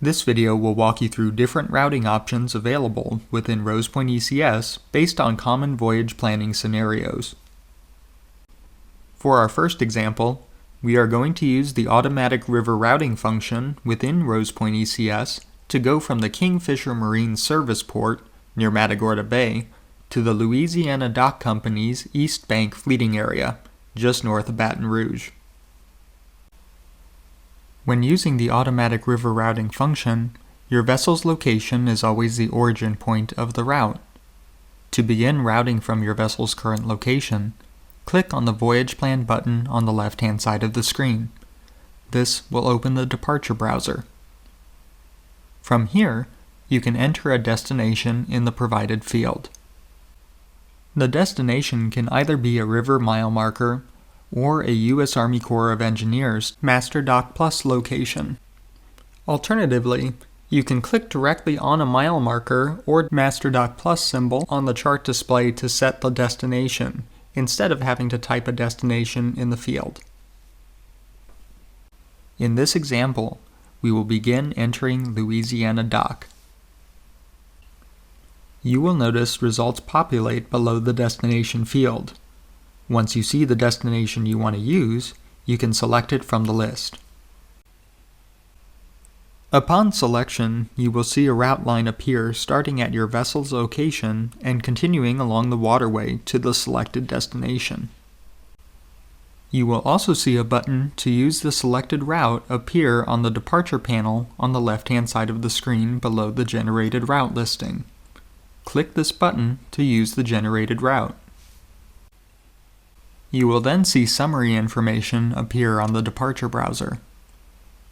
This video will walk you through different routing options available within Rosepoint ECS based on common voyage planning scenarios. For our first example, we are going to use the automatic river routing function within Rosepoint ECS to go from the Kingfisher Marine Service Port near Matagorda Bay to the Louisiana Dock Company's East Bank fleeting area, just north of Baton Rouge. When using the automatic river routing function, your vessel's location is always the origin point of the route. To begin routing from your vessel's current location, click on the Voyage Plan button on the left-hand side of the screen. This will open the departure browser. From here, you can enter a destination in the provided field. The destination can either be a river mile marker or a U.S. Army Corps of Engineers Master Dock Plus location. Alternatively, you can click directly on a mile marker or Master Dock Plus symbol on the chart display to set the destination, instead of having to type a destination in the field. In this example, we will begin entering Louisiana Dock. You will notice results populate below the destination field. Once you see the destination you want to use, you can select it from the list. Upon selection, you will see a route line appear starting at your vessel's location and continuing along the waterway to the selected destination. You will also see a button to use the selected route appear on the departure panel on the left-hand side of the screen below the generated route listing. Click this button to use the generated route. You will then see summary information appear on the departure browser.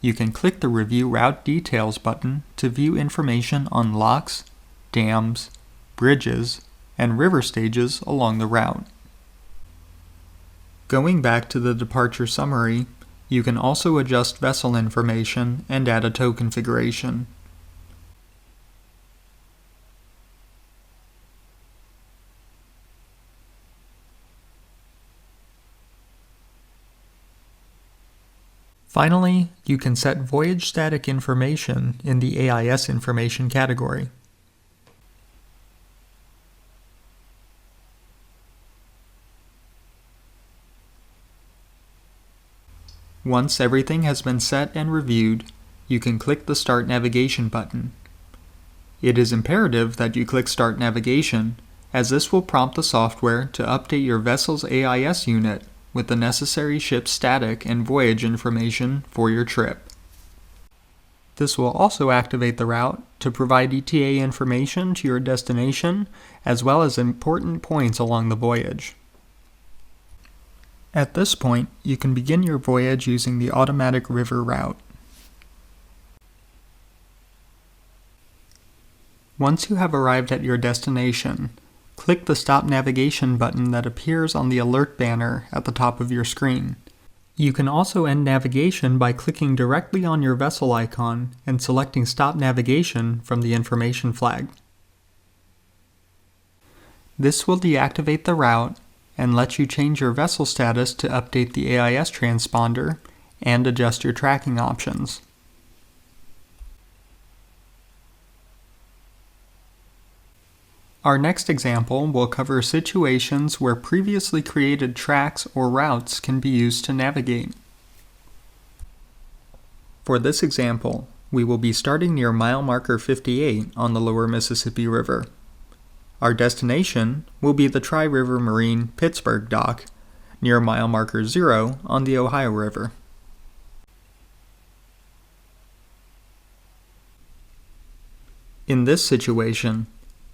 You can click the Review Route Details button to view information on locks, dams, bridges, and river stages along the route. Going back to the departure summary, you can also adjust vessel information and add a tow configuration. Finally, you can set voyage static information in the AIS information category. Once everything has been set and reviewed, you can click the Start Navigation button. It is imperative that you click Start Navigation, as this will prompt the software to update your vessel's AIS unit with the necessary ship static and voyage information for your trip. This will also activate the route to provide ETA information to your destination, as well as important points along the voyage. At this point, you can begin your voyage using the automatic river route. Once you have arrived at your destination, click the Stop Navigation button that appears on the alert banner at the top of your screen. You can also end navigation by clicking directly on your vessel icon and selecting Stop Navigation from the information flag. This will deactivate the route and let you change your vessel status to update the AIS transponder and adjust your tracking options. Our next example will cover situations where previously created tracks or routes can be used to navigate. For this example, we will be starting near mile marker 58 on the lower Mississippi River. Our destination will be the Tri-River Marine Pittsburgh Dock near mile marker 0 on the Ohio River. In this situation,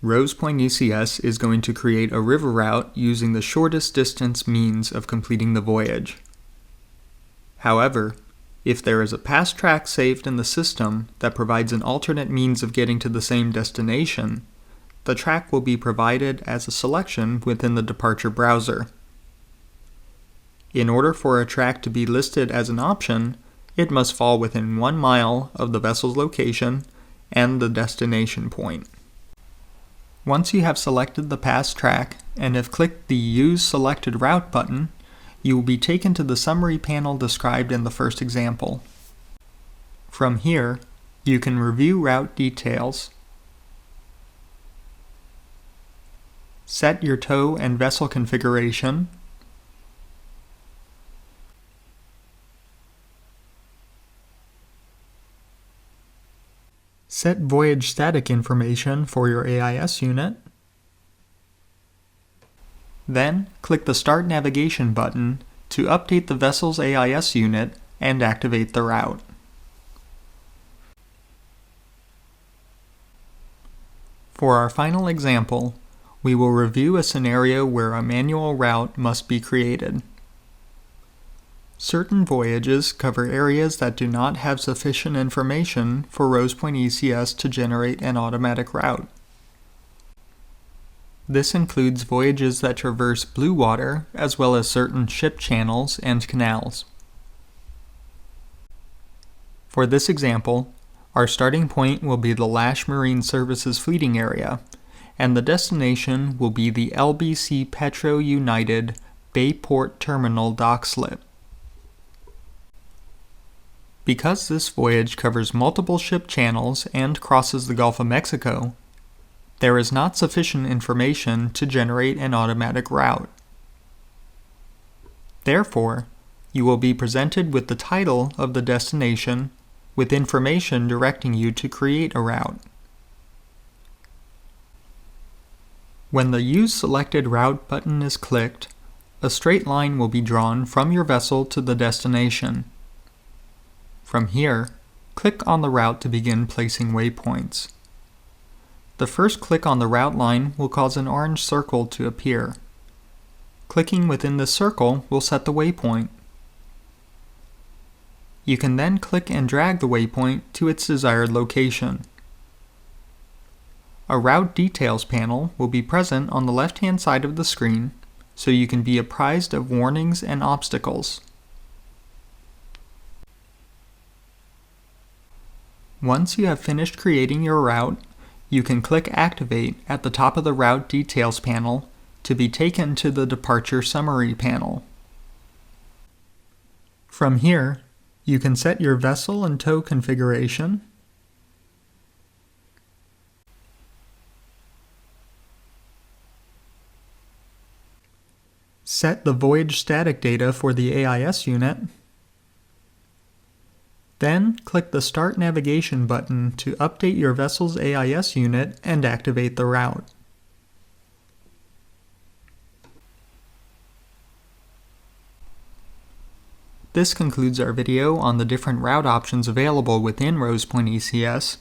Rosepoint ECS is going to create a river route using the shortest distance means of completing the voyage. However, if there is a past track saved in the system that provides an alternate means of getting to the same destination, the track will be provided as a selection within the departure browser. In order for a track to be listed as an option, it must fall within 1 mile of the vessel's location and the destination point. Once you have selected the past track and have clicked the Use Selected Route button, you will be taken to the summary panel described in the first example. From here, You can review route details, set your tow and vessel configuration, set voyage static information for your AIS unit, then click the Start Navigation button to update the vessel's AIS unit and activate the route. For our final example, we will review a scenario where a manual route must be created. Certain voyages cover areas that do not have sufficient information for Rose Point ECS to generate an automatic route. This includes voyages that traverse blue water, as well as certain ship channels and canals. For this example, our starting point will be the Lash Marine Services fleeting area, and the destination will be the LBC Petro United Bayport Terminal dock slip. Because this voyage covers multiple ship channels and crosses the Gulf of Mexico, there is not sufficient information to generate an automatic route. Therefore, you will be presented with the title of the destination with information directing you to create a route. When the Use Selected Route button is clicked, a straight line will be drawn from your vessel to the destination. From here, click on the route to begin placing waypoints. The first click on the route line will cause an orange circle to appear. Clicking within this circle will set the waypoint. You can then click and drag the waypoint to its desired location. A Route Details panel will be present on the left-hand side of the screen, so you can be apprised of warnings and obstacles. Once you have finished creating your route, you can click Activate at the top of the Route Details panel to be taken to the Departure Summary panel. From here, you can set your vessel and tow configuration, set the voyage static data for the AIS unit, then click the Start Navigation button to update your vessel's AIS unit and activate the route. This concludes our video on the different route options available within Rose Point ECS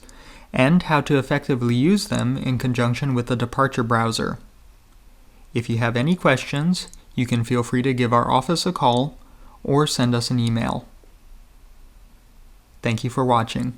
and how to effectively use them in conjunction with the departure browser. If you have any questions, you can feel free to give our office a call or send us an email. Thank you for watching.